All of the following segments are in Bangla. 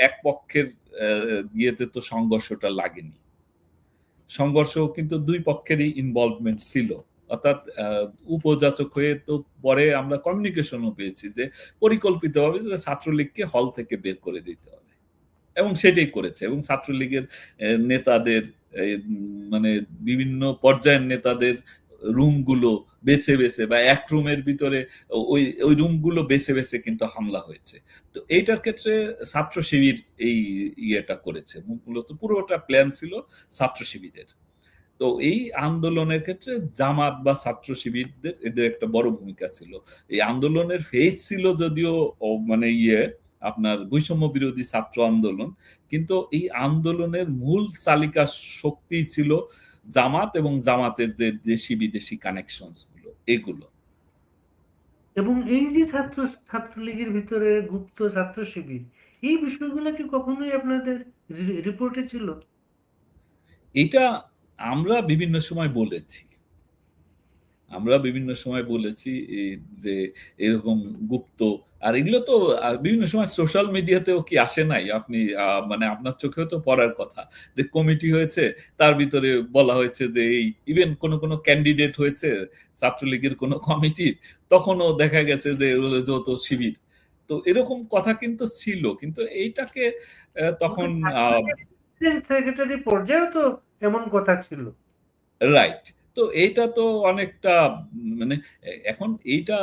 এক পক্ষের ইয়েতে তো সংঘর্ষটা লাগেনি। সংঘর্ষ কিন্তু দুই পক্ষেরই ইনভলভমেন্ট ছিল। অর্থাৎ উপযাচক হয়ে তো পরে আমরা কমিউনিকেশনও পেয়েছি যে পরিকল্পিতভাবে যে ছাত্রলীগকে হল থেকে বের করে দিতে হবে। এবং সেটাই করেছে এবং ছাত্রলীগের নেতাদের মানে বিভিন্ন পর্যায়ের নেতাদের রুমগুলো বেছে বেছে বা এক রুমের ভিতরে ওই রুমগুলো বেছে বেছে কিন্তু হামলা হয়েছে। তো এইটার ক্ষেত্রে ছাত্র শিবির এই ইয়েটা করেছে। মূলত পুরোটা প্ল্যান ছিল ছাত্র শিবিরের। তো এই আন্দোলনের ক্ষেত্রে জামাত বা ছাত্র শিবিরদের এদের একটা বড় ভূমিকা ছিল। এই আন্দোলনের ফেজ ছিল যদিও মানে আপনার বৈষম্য বিরোধী ছাত্র আন্দোলন, কিন্তু এই আন্দোলনের মূল চালিকা শক্তি ছিল জামাত এবং জামাতের যে দেশি বিদেশি কানেকশনস গুলো এগুলো। এবং এই যে ছাত্রলীগের ভিতরে গুপ্ত ছাত্র শিবির, এই বিষয়গুলো কি কখনোই আপনাদের রিপোর্টে ছিল? এটা আমরা বিভিন্ন সময় বলেছি। আমরা বিভিন্ন সময় বলেছি যে এরকম গুপ্ত, আর এগুলো তো বিভিন্ন সময় সোশ্যাল মিডিয়াতেও কি আসে নাই? আপনি মানে আপনার চোখেও তো পড়ার কথা যে কমিটি হয়েছে, তার ভিতরে বলা হয়েছে যে এই ইভেন কোন ক্যান্ডিডেট হয়েছে ছাত্রলীগের কোন কমিটির, তখনও দেখা গেছে যে যৌথ শিবির। তো এরকম কথা কিন্তু ছিল, কিন্তু এইটাকে তখন সেক্রেটারি পর্যায়েও তো এমন কথা ছিল। রাইট। তো এইটা তো অনেকটা মানে এখন এইটা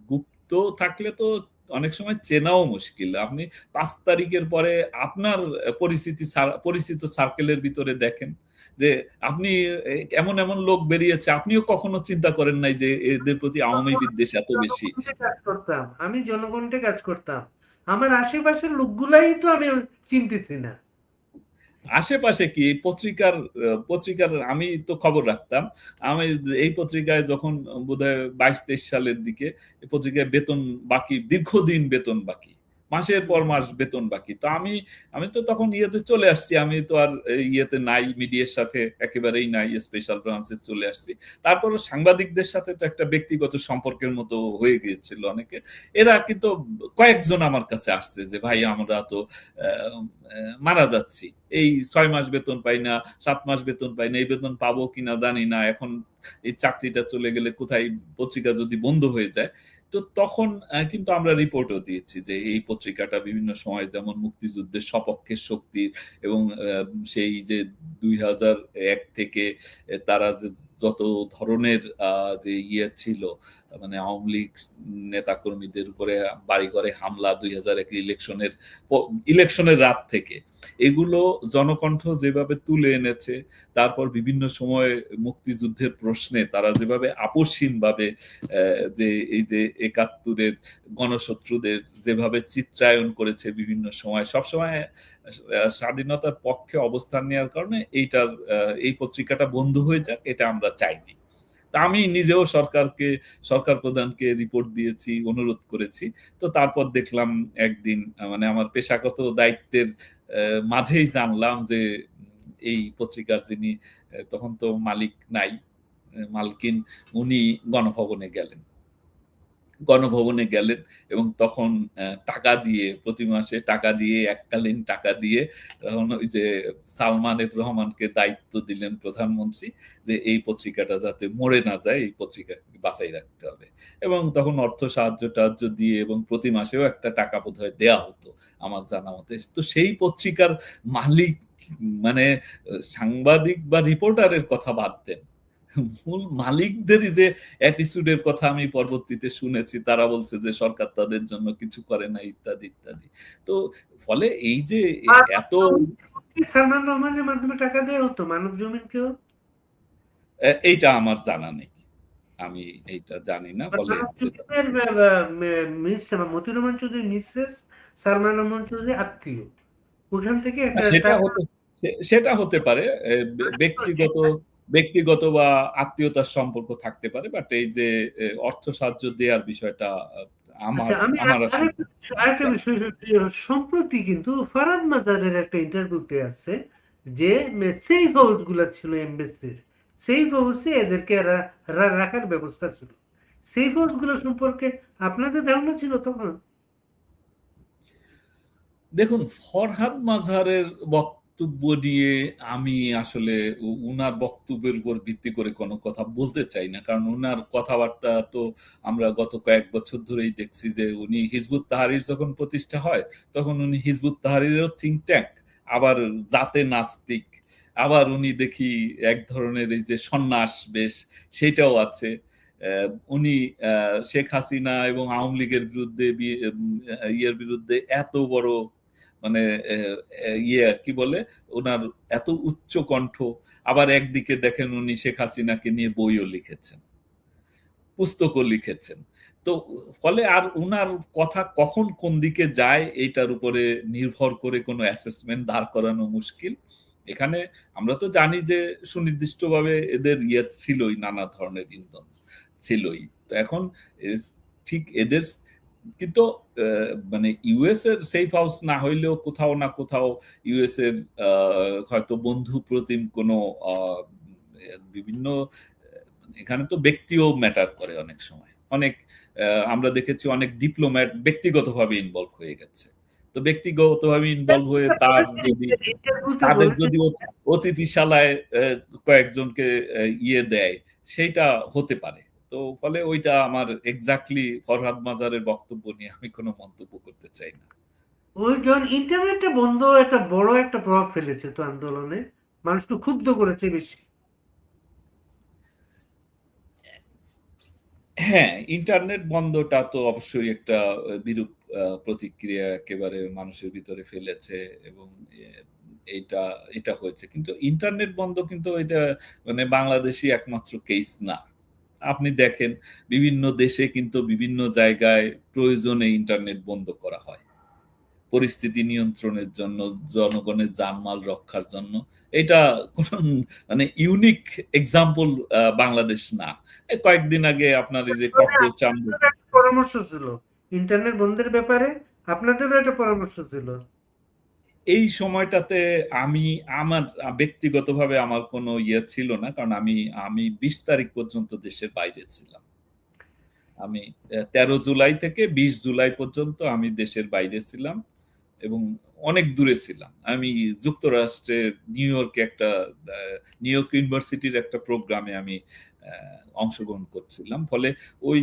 গুপ্ত থাকলে তো অনেক সময় চেনাও মুশকিল। আপনি ৫ তারিখের পরে আপনার পরিচিত সার্কেলের ভিতরে দেখেন যে আপনি এমন এমন লোক বেরিয়েছে, আপনিও কখনো চিন্তা করেন নাই যে এদের প্রতি আওয়ামী বিদ্বেষ এত বেশি। আমি জনগণকে কাজ করতাম, আমার আশেপাশের লোকগুলাই তো আমি চিনতেছি না। আশেপাশে কি পত্রিকার আমি তো খবর রাখতাম। আমি এই পত্রিকায় যখন বোধহয় ২২-২৩ সালের দিকে পত্রিকায় বেতন বাকি, দীর্ঘদিন বেতন বাকি, মাসের পর মাস বেতন বাকি। তো আমি তো তখন ইয়েতে চলে আসছি, আমি তো আর ইয়েতে নাই, মিডিয়ার সাথে একেবারেই নাই, স্পেশাল ব্রাঞ্চে চলে আসছি। তারপরও সাংবাদিকদের সাথে তো একটা ব্যক্তিগত সম্পর্কের মতো হয়ে গিয়েছিল অনেকে। এরা কিন্তু কয়েকজন আমার কাছে আসছে যে ভাই আমরা তো মারা যাচ্ছি, এই ৬ মাস বেতন পাই না, ৭ মাস বেতন পাই না, এই বেতন পাবো কিনা জানি না, এখন এই চাকরিটা চলে গেলে কোথায়, পত্রিকা যদি বন্ধ হয়ে যায়। তো তখন কিন্তু আমরা রিপোর্টও দিয়েছি যে এই পত্রিকাটা বিভিন্ন সময় যেমন মুক্তিযুদ্ধের সপক্ষের শক্তির এবং সেই যে ২০০১ থেকে তারা যত ধরনের যে ছিল, মানে আওয়ামী লীগ নেতাকর্মীদের উপরে বাড়িঘরে হামলা ২০০১ ইলেকশনের রাত থেকে, এগুলো জনকণ্ঠ যেভাবে তুলে এনেছে, তারপর বিভিন্ন সময় মুক্তিযুদ্ধের প্রশ্নে তারা যেভাবে আপোষহীনভাবে যে এই যে ৭১-এর গণশত্রুদের যেভাবে চিত্রায়ন করেছে বিভিন্ন সময়, সবসময় স্বাধীনতার পক্ষে অবস্থান নেওয়ার কারণে এই পত্রিকাটা বন্ধ হয়ে যাক এটা আমরা চাইনি। তা আমি নিজেও সরকার প্রধানকে রিপোর্ট দিয়েছি, অনুরোধ করেছি। তো তারপর দেখলাম একদিন মানে আমার পেশাগত দায়িত্বের মাঝেই জানলাম যে এই পত্রিকার যিনি তখন তো মালিক নাই, মালকিন, উনি গণভবনে গেলেন এবং তখন টাকা দিয়ে, প্রতি মাসে টাকা দিয়ে, এককালীন টাকা দিয়ে তখন ওই যে সালমান এফ রহমানকে দায়িত্ব দিলেন প্রধানমন্ত্রী যে এই পত্রিকাটা যাতে মরে না যায়, এই পত্রিকাকে বাঁচাই রাখতে হবে। এবং তখন অর্থ সাহায্য দিয়ে এবং প্রতি মাসেও একটা টাকা বোধহয় দেয়া হতো আমার জানা মতে। তো সেই পত্রিকার মালিক মানে সাংবাদিক বা রিপোর্টারের কথা বাদ দেন, মূল মালিকদেরই যে অ্যাটিটিউডের কথা আমি পরবর্তীতে শুনেছি, তারা বলছে যে সরকার তাদের জন্য কিছু করে না ইত্যাদি ইত্যাদি। তো ফলে এই যে এত সালমান রহমানের মাধ্যমে টাকা দেওয়া হতো মানব জমিনকেও? এইটা আমার জানা নেই, আমি এইটা জানি না। ফলে মতিউর রহমান চৌধুরী মিসেস সালমান রহমান চৌধুরী আত্মীয়, ওখান থেকে একটা সেটা হতে পারে, ব্যক্তিগত ব্যক্তিগত বা আত্মীয়তার সম্পর্ক থাকতে পারে, বাট এই যে অর্থ সাহায্য দেওয়ার বিষয়টা আমার আমি আমার আরেকটা বিষয়, সম্প্রতি কিন্তু ফারাদ মাজারের একটা ইন্টারভিউতে আছে যে সেফ হাউস গুলা ছিল এমবেসির, সেফ হাউসে এদেরকে রাখার ব্যবস্থা ছিল। সেফ হাউস গুলো সম্পর্কে আপনাদের ধারণা ছিল তখন? দেখুন, ফরহাদ মাযহারের বক্তব্য নিয়ে আমি আসলে উনার বক্তব্যের উপর ভিত্তি করে কোনো কথা বলতে চাই না। কারণ উনার কথাবার্তা তো আমরা গত কয়েক বছর ধরেই দেখছি যে উনি হিজবুত তাহরীর যখন প্রতিষ্ঠা হয়, তখন উনি হিজবুত তাহরীরেরও থিংক ট্যাঙ্ক, আবার জাতে নাস্তিক, আবার উনি দেখি এক ধরনের এই যে সন্ন্যাস বেশ, সেইটাও আছে। উনি শেখ হাসিনা এবং আওয়ামী লীগের বিরুদ্ধে ইয়ের বিরুদ্ধে এত বড় মানে কি বলে উনার এত উচ্চ কণ্ঠ, আবার একদিকে দেখেন উনি শেখ হাসিনাকে নিয়ে বইও লিখেছেন, পুস্তকও লিখেছেন। তো ফলে আর উনার কথা কখন কোন দিকে যায় এইটার উপরে নির্ভর করে কোনো অ্যাসেসমেন্ট দাঁড় করানো মুশকিল। এখানে আমরা তো জানি যে সুনির্দিষ্টভাবে এদের ছিলই, নানা ধরনের ইন্ধন ছিলই। তো এখন ঠিক এদের কিন্তু মানে ইউএস এর সেফ হাউস না হইলেও কোথাও না কোথাও ইউএস এর হয়তো বন্ধু প্রতিম কোনো বিভিন্ন এখানে তো ব্যক্তিও ম্যাটার করে অনেক সময়। অনেক আমরা দেখেছি অনেক ডিপ্লোম্যাট ব্যক্তিগতভাবে ইনভলভ হয়ে গেছে। তো ব্যক্তিগতভাবে ইনভলভ হয়ে তাদের যদি অতিথিশালায় কয়েকজনকে দেয়, সেইটা হতে পারে। তো ফলে ওইটা আমার এক্স্যাক্টলি ফরহাদ মাজারের বক্তব্য নিয়ে আমি কোনো মন্তব্য করতে চাই না। ওই যখন ইন্টারনেটটা বন্ধ একটা বড় একটা প্রভাব ফেলেছে তো আন্দোলনে, মানুষকে ক্ষুব্ধ করেছে বেশি। হ্যাঁ, ইন্টারনেট বন্ধটা তো অবশ্যই একটা বিরূপ প্রতিক্রিয়া একেবারে মানুষের ভিতরে ফেলেছে এবং এইটা এটা হয়েছে। কিন্তু ইন্টারনেট বন্ধ কিন্তু এটা মানে বাংলাদেশী একমাত্র কেস না। আপনি দেখেন বিভিন্ন দেশে কিন্তু বিভিন্ন জায়গায় প্রয়োজনে ইন্টারনেট বন্ধ করা হয়। পরিস্থিতি নিয়ন্ত্রণের জন্য, জনগণের জানমাল রক্ষার জন্য। এটা কোন মানে ইউনিক এক্সাম্পল বাংলাদেশ না। কয়েকদিন আগে আপনার এই যে ককরোচ পরামর্শ ছিল ইন্টারনেট বন্ধের ব্যাপারে, আপনাদেরও একটা পরামর্শ ছিল। এই সময়টাতে আমার ব্যক্তিগতভাবে আমার কোনো ছিল না, কারণ আমি ২০ তারিখ পর্যন্ত দেশের বাইরে ছিলাম। আমি ১৩ জুলাই থেকে ২০ জুলাই পর্যন্ত আমি দেশের বাইরে ছিলাম এবং অনেক দূরে ছিলাম। আমি যুক্তরাষ্ট্রের নিউ ইয়র্ক ইউনিভার্সিটির একটা প্রোগ্রামে আমি অংশগ্রহণ করছিলাম। ফলে ওই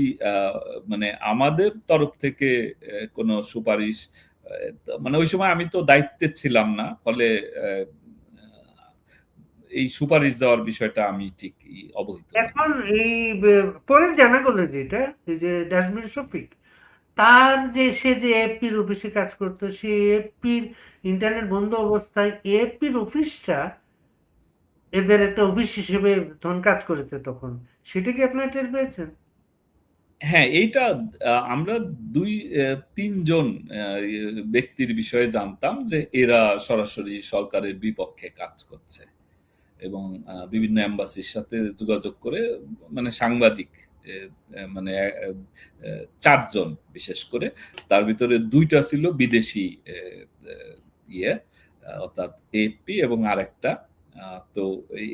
মানে আমাদের তরফ থেকে কোনো সুপারিশ মানে ওই সময় আমি তো দায়িত্বে ছিলাম না। ফলে এই সুপারিশ দেওয়ার বিষয়টা আমি ঠিক অবহিত না। এখন এই পরে জানা গেল যেটা এই যে ডাস্টবিন শফিক, তার যে সে যে এএফপির অফিসে কাজ করতো, সেই এএফপির ইন্টারনেট বন্ধ অবস্থায় এএফপির অফিসটা এদের একটা অফিস হিসেবে তখন কাজ করেছে তখন। সেটা কি আপনারা টের পেয়েছেন? হ্যাঁ, এইটা আমরা ৩ জন ব্যক্তির বিষয়ে জানতাম যে এরা সরাসরি সরকারের বিপক্ষে কাজ করছে এবং বিভিন্ন এম্বাসির সাথে যোগাযোগ করে মানে সাংবাদিক মানে ৪ জন বিশেষ করে। তার ভিতরে ২ টা ছিল বিদেশি ইয়ে অর্থাৎ এএফপি এবং আরেকটা তো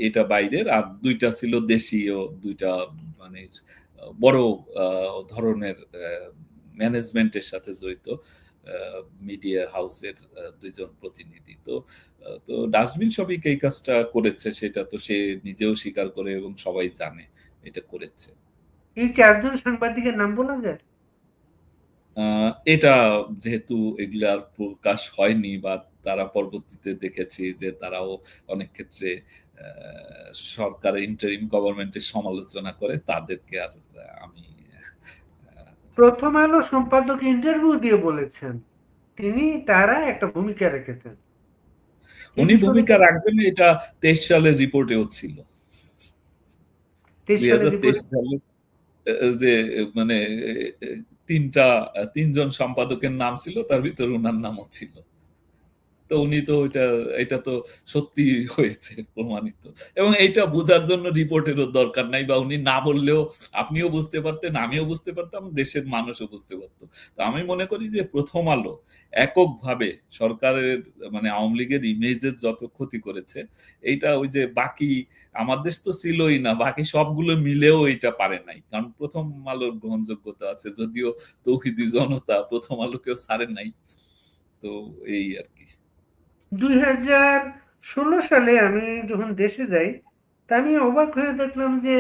এটা বাইরের, আর ২ টা ছিল দেশীয় ২ টা মানে বড় ধরনের ম্যানেজমেন্টের সাথে জড়িত মিডিয়া হাউসের ২ জন প্রতিনিধি। তো ডাস্টবিন শফিক এই কাজটা করেছে সেটা তো সে নিজেও স্বীকার করে এবং সবাই জানে এটা করেছে। এই ৪ জন সাংবাদিকের নাম বলা যায়? এটা যেহেতু এগুলার প্রকাশ হয়নি বা তারা পরবর্তীতে দেখেছি যে তারাও অনেক ক্ষেত্রে সরকারের ইন্টারিম গভর্নমেন্টের সমালোচনা করে, তাদেরকে আর আমি প্রথম আলো সম্পাদক ইন্টারভিউ দিয়ে বলেছেন তারা একটা ভূমিকা রেখেছেন। উনি ভূমিকা রাখবেন এটা ২৩ সালের রিপোর্টেও ছিল। ২০২৩ সালে যে মানে ৩ জন সম্পাদকের নাম ছিল, তার ভিতরে উনার নামও ছিল। তো উনি তো এটা তো সত্যি হয়েছে প্রমাণিত এবং এইটা বোঝার জন্য রিপোর্টেরও দরকার নাই বা উনি না বললেও আপনিও বুঝতে পারতেন, আমিও বুঝতে পারতাম, দেশের মানুষও বুঝতে পারত। তো আমি মনে করি যে প্রথম আলো এককভাবে সরকারের মানে আওয়ামী লীগের ইমেজের যত ক্ষতি করেছে, এইটা ওই যে বাকি আমার দেশ তো ছিলই না, বাকি সবগুলো মিলেও এটা পারে নাই। কারণ প্রথম আলোর গ্রহণযোগ্যতা আছে, যদিও তৌহিদি জনতা প্রথম আলোকেও ছাড়ে নাই। তো এই আর কি। 2016 সালে আমি যখন দেশে যাই, তা আমি অবাক হয়ে দেখলাম যে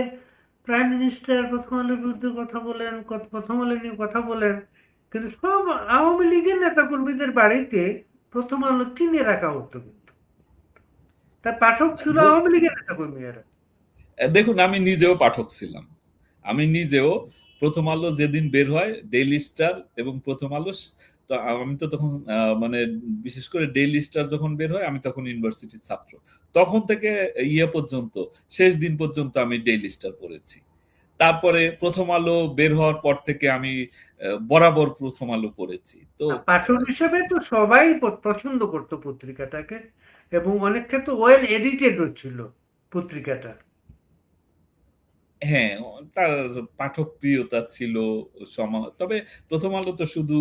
প্রাইম মিনিস্টার প্রথম আলোর বিরুদ্ধে কথা বলেন, প্রথম আলো নিয়ে কথা বলেন, কিন্তু সব আওয়ামী লীগের নেতা কর্মীদের বাড়িতে প্রথম আলো কিনে রাখা হতো, কিন্তু তার পাঠক ছিল আওয়ামী লীগের নেতা কর্মীরা। দেখুন, আমি নিজেও পাঠক ছিলাম। আমি নিজেও প্রথম আলো যেদিন বের হয়, ডেইলি স্টার এবং প্রথম আলো, তো আমি তো তখন মানে বিশেষ করে ডেইলি স্টার যখন বের হয়, আমি তখন ইউনিভার্সিটির ছাত্র। তখন থেকে ইয়ে পর্যন্ত, শেষ দিন পর্যন্ত আমি ডেইলি স্টার পড়েছি। তারপরে প্রথম আলো বের হওয়ার পর থেকে আমি বরাবর প্রথম আলো পড়েছি। তো পাঠক হিসেবে তো সবাই পছন্দ করতো পত্রিকাটাকে, এবং অনেক ক্ষেত্রে ওয়েল এডিটেডও ছিল পত্রিকাটা। হ্যাঁ, তার পাঠকপ্রিয়তা ছিল। তবে প্রথম আলো তো শুধু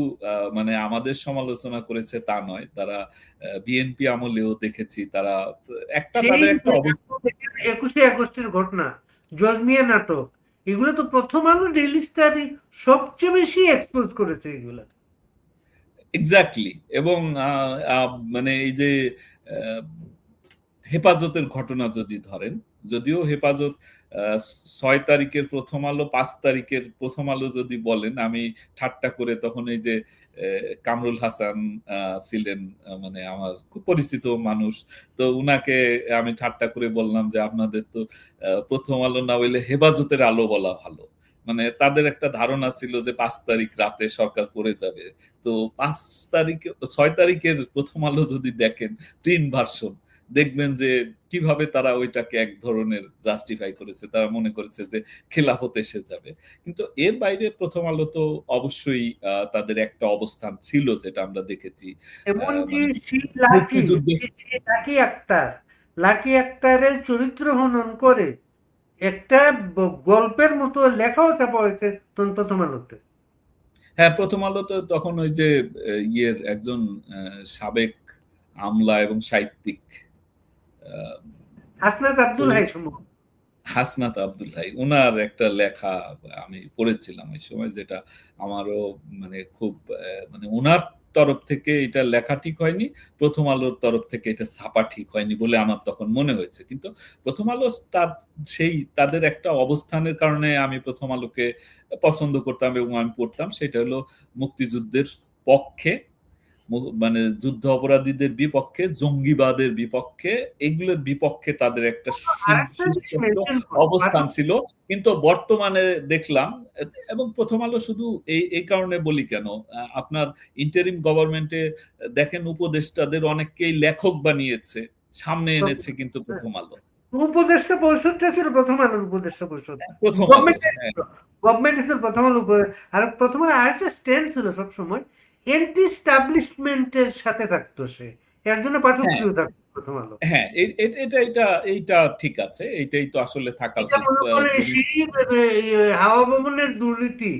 মানে আমাদের সমালোচনা করেছে তা নয়, তারা বিএনপি আমলেও দেখেছি তারা সেই তাদের একটা অবস্থা। 21শে আগস্টের ঘটনা, জজ মিয়া নাটক, এগুলো তো প্রথম আলো ডেইলি স্টারই সবচেয়ে বেশি এক্সপোজ করেছে এগুলা। এক্স্যাক্টলি। এবং মানে এই যে আহ, হেফাজতের ঘটনা যদি ধরেন, যদিও হেফাজত 6 তারিখের প্রথম আলো, 5 তারিখের প্রথম আলো যদি বলেন, আমি ঠাট্টা করে তখন এই যে কামরুল হাসান ছিলেন, মানে আমার খুব পরিচিত মানুষ, তো উনাকে আমি ঠাট্টা করে বললাম যে আপনাদের তো প্রথম আলো না হইলে হেফাজতের আলো বলা ভালো। মানে তাদের একটা ধারণা ছিল যে 5 তারিখ রাতে সরকার পড়ে যাবে। তো 5 তারিখে, 6 তারিখের প্রথম আলো যদি দেখেন প্রিন্ট ভার্সন, দেখবেন যে কিভাবে তারা ওইটাকে এক ধরনের জাস্টিফাই করেছে। তারা মনে করেছে যে খেলাফত এসে যাবে। কিন্তু এর বাইরে প্রথম আলো তো অবশ্যই তাদের একটা অবস্থান ছিল, যেটা আমরা দেখেছি। এমনকি মানে মুক্তিযুদ্ধে। লাকি আক্তার, লাকি আক্তারের চরিত্র হনন করে একটা গল্পের মতো লেখাও ছাপা হয়েছে প্রথম আলোতে। হ্যাঁ, প্রথম আলো তো তখন ওই যে ইয়ের একজন সাবেক আমলা এবং সাহিত্যিক, আহ, হাসনাত আব্দুল হাই সম্ভবত। হাসনাত আব্দুল হাই, উনার একটা লেখা আমি পড়েছিলাম ওই সময়, যেটা আমারও মানে খুব মানে উনার তরফ থেকে এটা লেখা ঠিক হয়নি, প্রথম আলোর তরফ থেকে এটা ছাপা ঠিক হয়নি বলে আমার তখন মনে হয়েছে। কিন্তু প্রথম আলো তার সেই তাদের একটা অবস্থানের কারণে আমি প্রথম আলোকে পছন্দ করতাম এবং আমি পড়তাম। সেটা হলো মুক্তিযুদ্ধের পক্ষে, মানে যুদ্ধ অপরাধীদের বিপক্ষে, জঙ্গিবাদের বিপক্ষে, এগুলোর বিপক্ষে তাদের একটা আরেকটা জিনিস সুস্পষ্ট মেনশন করি, অবস্থান ছিল। কিন্তু বর্তমানে দেখলাম, এবং প্রথম আলো শুধু এই কারণে বলি কেন, আপনার ইন্টারিম গভর্নমেন্টে দেখেন উপদেষ্টাদের অনেককেই লেখক বানিয়েছে, সামনে এনেছে কিন্তু প্রথম আলো। উপদেষ্টা পরিষদটা ছিল প্রথম আলোর উপদেষ্টা পরিষদ। প্রথম আলো, গভর্নমেন্ট হ্যাঁ। গভর্নমেন্ট ছিল প্রথম আলো আর প্রথম আলো আরেকটা স্ট্যান্ড ছিল সবসময়, এন্টি স্টাবলিশমেন্টের সাথে থাকতো সে, এর জন্য পাঠক হ্যাঁ, প্রিয় থাকতো প্রথম আলো। হ্যাঁ, এইটা ঠিক আছে, এইটাই তো আসলে থাকা এটা উচিত। মনে করে সেই হাওয়া ভবনের দুর্নীতি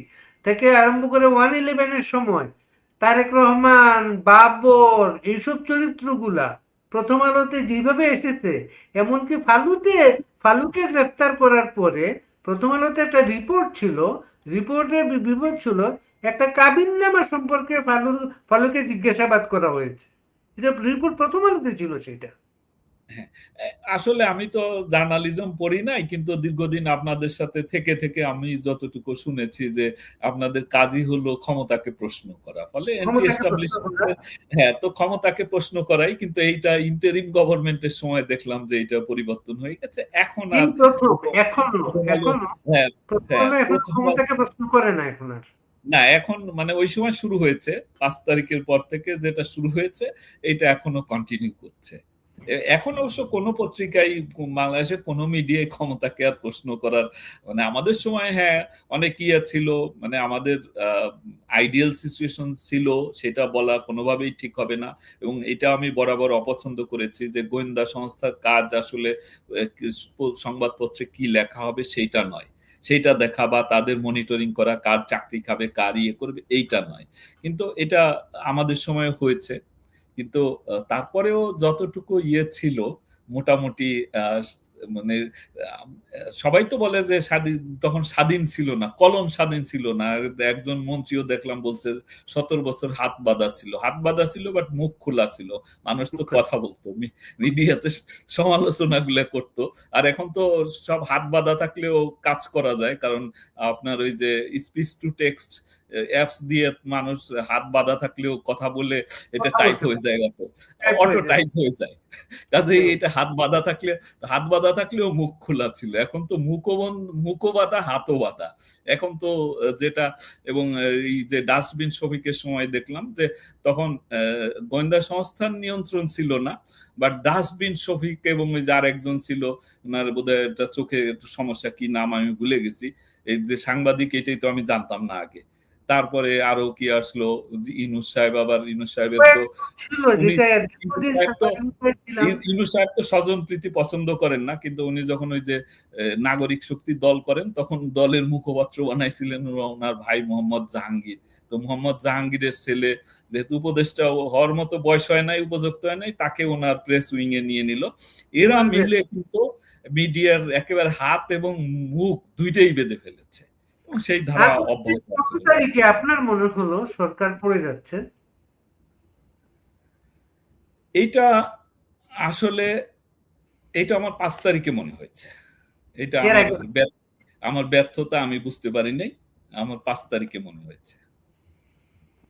থেকে আরম্ভ করে 111-এর সময় তারেক রহমান, বাবর, এইসব চরিত্রগুলা প্রথম আলোতে যেভাবে এসেছে, এমনকি ফালুকে গ্রেফতার করার পরে প্রথম আলোতে একটা রিপোর্ট ছিল, রিপোর্টের বিবরণ ছিল একটা কাবিননামা সম্পর্কে ফালুকে জিজ্ঞাসাবাদ করা হয়েছে। এটা রিপোর্ট প্রথম আলোতে ছিল সেটা। হ্যাঁ, আসলে আমি তো জার্নালিজম পড়ি নাই, কিন্তু দীর্ঘদিন আপনাদের সাথে থেকে থেকে আমি যতটুকু শুনেছি যে আপনাদের কাজই হলো ক্ষমতাকে প্রশ্ন করা, ফলে অ্যান্টি ক্ষমতাকে প্রশ্ন করা। এস্টাবলিশমেন্টের, হ্যাঁ, তো ক্ষমতাকে প্রশ্ন করাই। কিন্তু এইটা ইন্টারিম গভর্নমেন্টের সময় দেখলাম যে এটা পরিবর্তন হয়ে গেছে। এখন এই আর প্রথম, প্রথম এখনো প্রথম আলো, এখনো হ্যাঁ, প্রথম হ্যাঁ, আলো এখন প্রথম আলো, ক্ষমতাকে প্রশ্ন করে না এখন আর। না এখন মানে ওই সময় শুরু হয়েছে, 5 তারিখের পর থেকে যেটা শুরু হয়েছে, এটা এখনো কন্টিনিউ করছে। এখন অবশ্য কোনো পত্রিকায়, বাংলাদেশের কোনো মিডিয়ায় ক্ষমতাকে আর প্রশ্ন করার, মানে আমাদের সময় হ্যাঁ অনেক ইয়ে ছিল, মানে আমাদের আইডিয়াল সিচুয়েশন ছিল, সেটা বলা কোনোভাবেই ঠিক হবে না। এবং এটা আমি বরাবর অপছন্দ করেছি যে গোয়েন্দা সংস্থার কাজ আসলে সংবাদপত্রে কি লেখা হবে সেইটা নয়, সেইটা দেখা বা তাদের মনিটরিং করা, কার চাকরি খাবে, কার ইয়ে করবে, এইটা নয়। কিন্তু এটা আমাদের সময় হয়েছে। কিন্তু তারপরেও যতটুকু ইয়ে ছিল মোটামুটি মানে সবাই তো বলে যে স্বাধীন, তখন স্বাধীন ছিল না, কলম স্বাধীন ছিল না। একজন মন্ত্রীও দেখলাম বলছে 17 বছর হাত বাঁধা ছিল, হাত বাঁধা ছিল বাট মুখ খোলা ছিল, মানুষ তো কথা বলতো, মিডিয়াতে সমালোচনা গুলো করতো। আর এখন তো সব হাত বাঁধা থাকলেও কাজ করা যায়, কারণ আপনার ওই যে স্পিচ টু টেক্সট অ্যাপস দিয়ে মানুষ হাত বাঁধা থাকলেও কথা বলে এটা কথা টাইপ বলতে হয়ে পারে, যায়, টাইপ অটো হয়ে যায়। টাইপ হয়ে যায়। কাজেই হুম। এটা হাত বাঁধা থাকলেও মুখ খোলা ছিল, এখন তো মুখও বাঁধা হাতও বাঁধা। এখন তো যেটা, এবং এই যে ডাস্টবিন শফিকের সময় দেখলাম যে তখন গোয়েন্দা সংস্থার নিয়ন্ত্রণ ছিল না, বাট ডাস্টবিন শফিক এবং ওই যে আর একজন ছিল, ওনার বোধহয় একটা চোখে একটু সমস্যা, কি নাম আমি ভুলে গেছি, এই যে সাংবাদিক, এটাই তো আমি জানতাম না আগে। তারপরে আরো কি আসলো, ইউনূস সাহেব, আবার ইউনূস সাহেবের তো ছিল উনি যেটা ইউনূস দীর্ঘদিন সাহেব তো সাংবাদিকতায় ছিলাম। ইউনূস সাহেব তো স্বজনপ্রীতি পছন্দ করেন না, কিন্তু উনি যখন ওই যে নাগরিক শক্তি দল করেন, তখন দলের মুখপাত্র বানাইছিলেন ওনার ভাই মোহাম্মদ জাহাঙ্গীর। তো মোহাম্মদ জাহাঙ্গীরের ছেলে যেহেতু উপদেষ্টা হওয়ার মতো বয়স হয় নাই, উপযুক্ত হয় নাই, তাকে ওনার প্রেস উইং এ নিয়ে নিল। এরা মিলে কিন্তু মিডিয়ার একেবারে হাত এবং মুখ দুইটাই বেঁধে ফেলেছে, এবং সেই ধারা আগামী অব্যাহত কত আছে। তারিখে আপনার মনে হলো সরকার পড়ে যাচ্ছে? এইটা আসলে, এটা আমার 5 তারিখে মনে হয়েছে। এটা এর আগে? আমার ব্যর্থতা, আমি বুঝতে পারি নাই। আমার 5 তারিখে মনে হয়েছে,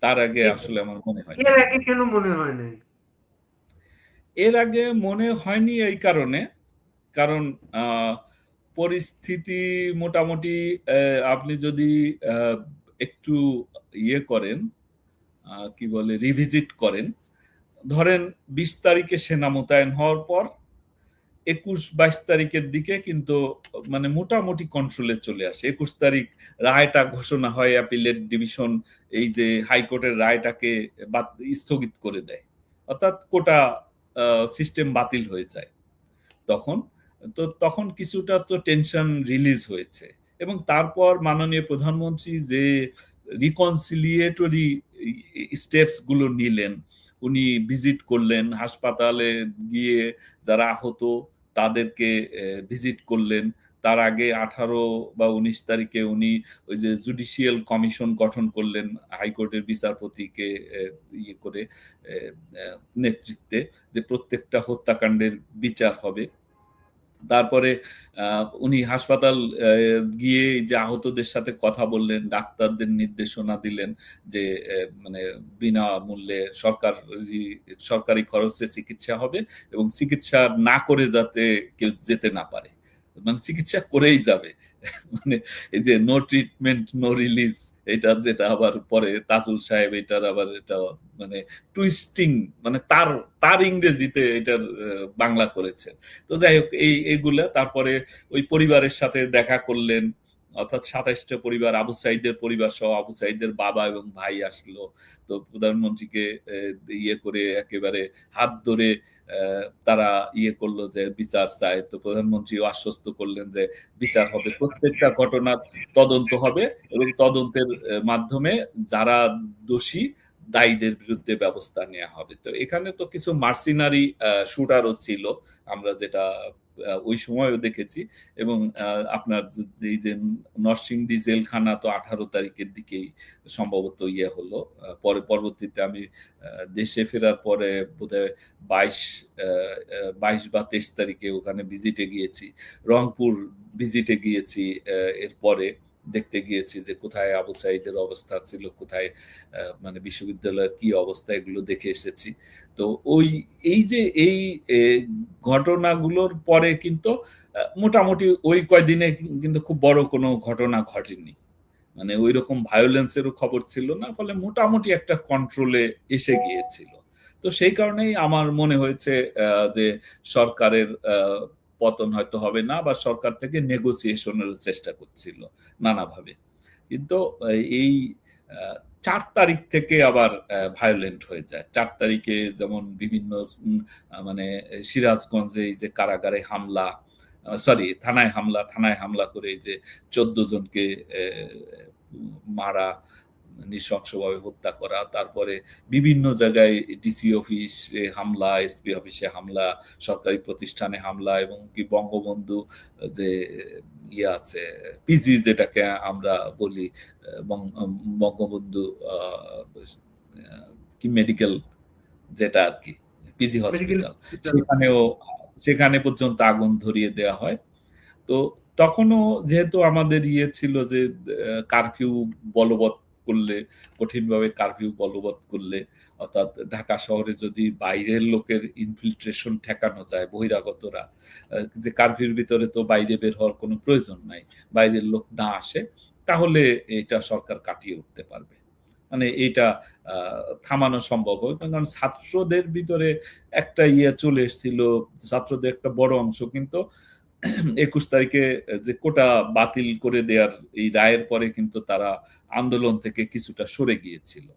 তার আগে এ- আসলে আমার মনে হয়নি। এর আগে কেন মনে হয় নাই? এর আগে মনে হয়নি এই কারণে, কারণ পরিস্থিতি মোটামুটি, আপনি যদি একটু ইয়ে করেন, কি বলে, রিভিজিট করেন, ধরেন 20 তারিখে সেনা মোতায়েন হওয়ার পর 21-22 তারিখের দিকে কিন্তু মানে মোটামুটি কন্ট্রোলে চলে আসে। 21 তারিখ রায়টা ঘোষণা হয়, অ্যাপিলেট ডিভিশন এই যে হাইকোর্টের রায়টাকে স্থগিত করে দেয়, অর্থাৎ কোটা সিস্টেম বাতিল হয়ে যায়। তখন তখন কিছুটা তো টেনশন রিলিজ হয়েছে, এবং তারপর মাননীয় প্রধানমন্ত্রী যে রিকনসিলিয়েটরি স্টেপস গুলো নিলেন, উনি ভিজিট করলেন হাসপাতালে গিয়ে, যারা আহত তাদেরকে ভিজিট করলেন। তার আগে 18 বা 19 তারিখে উনি ওই যে জুডিশিয়াল কমিশন গঠন করলেন হাইকোর্টের বিচারপতিকে ইয়ে করে নেতৃত্বে, যে প্রত্যেকটা হত্যাকাণ্ডের বিচার হবে। তারপরে উনি হাসপাতাল গিয়ে যে আহতদের সাথে কথা বললেন, ডাক্তারদের নির্দেশনা দিলেন যে মানে বিনামূল্যে সরকারি খরচে চিকিৎসা হবে, এবং চিকিৎসা না করে যাতে কেউ যেতে না পারে, মানে চিকিৎসা করেই যাবে। মানে এই যে নো ট্রিটমেন্ট নো রিলিজ, এটা যেটা আবার পরে তাজুল সাহেব এটার আবার এটা মানে টুইস্টিং, মানে তার তার ইংরেজিতে এটার বাংলা করেছেন। তো যাই হোক, এইগুলা তারপরে ওই পরিবারের সাথে দেখা করলেন, অর্থাৎ 27টা পরিবার, আবু সাইদের পরিবার সহ আবু সাইদের বাবা এবং ভাই আসলো। তো প্রধানমন্ত্রীকে ইয়ে করে একেবারে হাত ধরে তারা ইয়ে করলো যে বিচার চায়। তো প্রধানমন্ত্রীও আশ্বস্ত করলেন যে বিচার হবে, প্রত্যেকটা ঘটনার তদন্ত হবে, এবং তদন্তের মাধ্যমে যারা দোষী দায়ীদের বিরুদ্ধে ব্যবস্থা নেওয়া হবে। তো এখানে তো কিছু মার্সিনারি শুটারও ছিল, আমরা যেটা ওই সময়ও দেখেছি। এবং আপনার এই যে নরসিংদী জেলখানা তো 18 তারিখের দিকেই সম্ভবত ইয়ে হলো। পরে পরবর্তীতে আমি দেশে ফেরার পরে বোধহয় 22 বা 23 তারিখে ওখানে ভিজিটে গিয়েছি, রংপুর ভিজিটে গিয়েছি, এরপরে দেখতে গিয়েছি যে কোথায় আবু সাইদের অবস্থা ছিল, কোথায় মানে বিশ্ববিদ্যালয়ের কি অবস্থা, এগুলো দেখে এসেছি। তো ওই এই যে এই ঘটনাগুলোর পরে কিন্তু মোটামুটি ওই কয়দিনে কিন্তু খুব বড় কোনো ঘটনা ঘটেনি, মানে ওই রকম ভায়োলেন্সেরও খবর ছিল না, ফলে মোটামুটি একটা কন্ট্রোলে এসে গিয়েছিল। তো সেই কারণেই আমার মনে হয়েছে যে সরকারের পতন হয়তো হবে না, বা সরকার থেকে নেগোসিয়েশনের চেষ্টা করছিল নানাভাবে। কিন্তু এই 4 তারিখ থেকে আবার ভায়োলেন্ট হয়ে যায়। 4 তারিখে যেমন বিভিন্ন মানে সিরাজগঞ্জে এই যে কারাগারে হামলা, সরি থানায় হামলা করে এই যে 14 জনকে মারা, নৃশংসভাবে হত্যা করা, তারপরে বিভিন্ন জায়গায় ডিসি অফিসে হামলা, এসপি অফিসে হামলা, সরকারি প্রতিষ্ঠানে হামলা, এবং কি বঙ্গবন্ধু যে ইয়ে আছে পিজি যেটাকে আমরা বলি, বঙ্গবন্ধু কি মেডিকেল যেটা আর কি পিজি মেডিকেল হসপিটাল, সেখানে পর্যন্ত আগুন ধরিয়ে দেওয়া হয়। তো তখনও যেহেতু আমাদের ইয়ে ছিল যে কারফিউ বলবৎ করলে, কঠিনভাবে কারফিউ বলবৎ করলে, অর্থাৎ ঢাকা শহরে যদি বাইরের লোকের ইনফিল্ট্রেশন ঠেকানো যায়, বহিরাগতরা, যে কারফিউর ভিতরে তো বাইরে বের হওয়ার কোনো প্রয়োজন নাই, বাইরের লোক না আসে, তাহলে এটা সরকার কাটিয়ে উঠতে পারবে, মানে এটা থামানো সম্ভব হবে। কারণ ছাত্রদের ভিতরে একটা ইয়ে চলে এসেছিল, ছাত্রদের একটা বড় অংশ কিন্তু ২১ তারিখে যে কোটা বাতিল করে দেওয়ার এই রায়ের পরে কিন্তু তারা আন্দোলন থেকে কিছুটা সরে গিয়েছিল।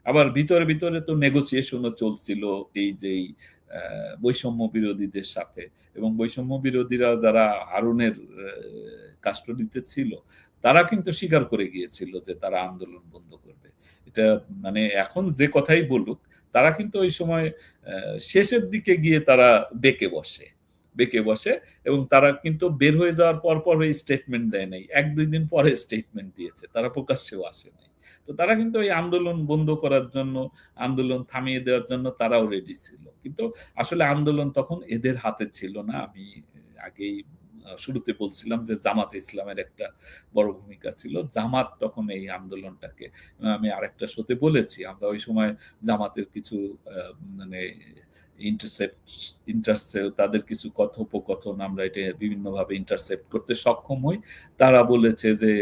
আবার ভিতরে ভিতরে তো নেগোসিয়েশনও চলছিল এই যে বৈষম্য বিরোধীদের সাথে, এবং বৈষম্য বিরোধীরা যারা হারুনের কাস্টডিতে ছিল তারা কিন্তু স্বীকার করে গিয়েছিল যে তারা আন্দোলন বন্ধ করবে। এটা মানে এখন যে কথাই বলুক, তারা কিন্তু ওই সময় শেষের দিকে গিয়ে তারা বেঁকে বসে, এবং তারা কিন্তু বের হয়ে যাওয়ার পর ওই স্টেটমেন্ট দেয় নাই, ১-২ দিন পরে স্টেটমেন্ট দিয়েছে, তারা প্রকাশ্যেও আসে নাই। তো তারা কিন্তু ওই আন্দোলন বন্ধ করার জন্য, আন্দোলন থামিয়ে দেওয়ার জন্য তারাও রেডি ছিল, কিন্তু আসলে আন্দোলন তখন এদের হাতে ছিল না। আমি আগেই শুরুতে বলছিলাম যে জামাতে ইসলামের একটা বড় ভূমিকা ছিল। জামাত তখন এই আন্দোলনটাকে, আমি আরেকটা শোতে বলেছি, আমরা ওই সময় জামাতের কিছু মানে তাদের কিছু কথোপকথন আমরা এটা বিভিন্নভাবে ইন্টারসেপ্ট করতে সক্ষম হই। তারা বলেছে যে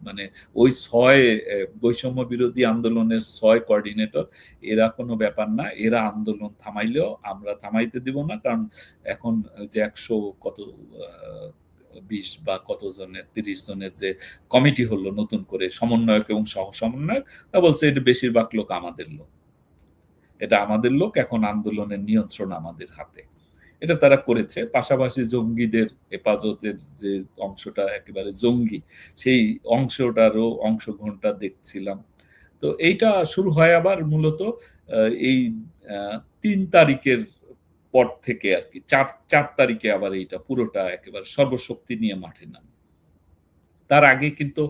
মানে ওই ৬ বৈষম্য বিরোধী আন্দোলনের ৬ কোঅর্ডিনেটর এরা কোনো ব্যাপার না, এরা আন্দোলন থামাইলেও আমরা থামাইতে দিব না, কারণ এখন যে ১০০ কত ২০ বা কত জনের ৩০ জনের যে কমিটি হলো নতুন করে, সমন্বয়ক এবং সহ সমন্বয়ক, তা বলছে এটা বেশিরভাগ লোক আমাদের লোক, এটা আমাদের লোক, এখন আন্দোলনের নিয়ন্ত্রণ আমাদের হাতে। এটা তারা করেছে। পাশাপাশি জঙ্গিদের হেফাজতের যে অংশটা একেবারে জঙ্গি, সেই অংশটারও অংশগ্রহণটা দেখছিলাম। তো এইটা শুরু হয় আবার মূলত এই ৩ তারিখের পর থেকে আর কি, ৪ তারিখে আবার এইটা পুরোটা একেবারে সর্বশক্তি নিয়ে মাঠে নামে। তার আগে কিন্তু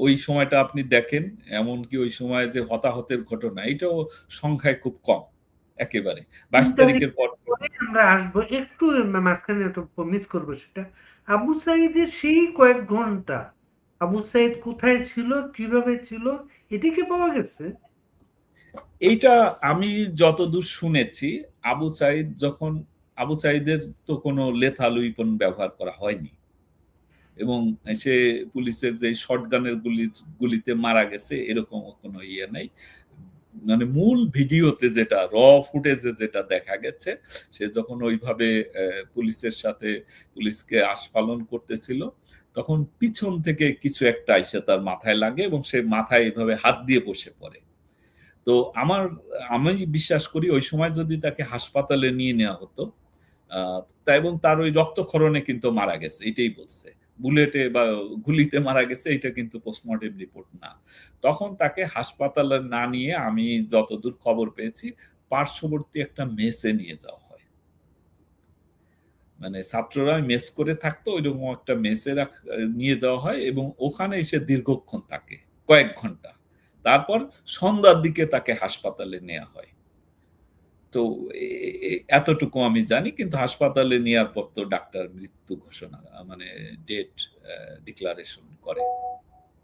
ওই সময়টা আপনি দেখেন, এমনকি ওই সময় যে হতাহতের ঘটনা, এটাও সংখ্যায় খুব কম একেবারে। ২২ তারিখের পর আমরা আসবো একটু মাঝখানে একটু মিস করবো সেটা। আবু সাইদের সেই কয়েক ঘন্টা আবু সাইদ কোথায় ছিল, কিভাবে ছিল, এটি কি পাওয়া গেছে? এইটা আমি যতদূর শুনেছি, আবু সাইদের তো কোনো লেথাল উইপন ব্যবহার করা হয়নি, এবং সে পুলিশের যে শটগানের গুলিতে মারা গেছে এরকম কোনো ইয়ে নাই। মানে মূল ভিডিওতে যেটা ফুটেজে যেটা দেখা গেছে, সে যখন ওইভাবে পুলিশের সাথে পুলিশকে আস্ফালন করতেছিল, তখন পিছন থেকে কিছু একটা এসে তার মাথায় লাগে এবং সে মাথায় এভাবে হাত দিয়ে বসে পড়ে। তো আমি বিশ্বাস করি ওই সময় যদি তাকে হাসপাতালে নিয়ে নেওয়া হতো, এবং তার ওই রক্তক্ষরণে কিন্তু মারা গেছে, এটাই বলছে। বুলেটে বা গুলিতে মারা গেছে, এটা কিন্তু পোস্টমর্টেম রিপোর্ট না। তখন তাকে হাসপাতালে না নিয়ে, আমি যতদূর খবর পেয়েছি, পার্শ্ববর্তী একটা মেসে নিয়ে যাওয়া হয়। মানে ছাত্ররা মেস করে থাকতো, ওইরকম একটা মেসে নিয়ে যাওয়া হয়, এবং ওখানে এসে দীর্ঘক্ষণ থাকে, কয়েক ঘন্টা। তারপর সন্ধ্যার দিকে তাকে হাসপাতালে নেওয়া হয়। তো এতটুকু আমি জানি, কিন্তু হাসপাতালে নেওয়ার পর তো ডাক্তার মৃত্যু ঘোষণা, মানে ডেট ডিক্লারেশন করে।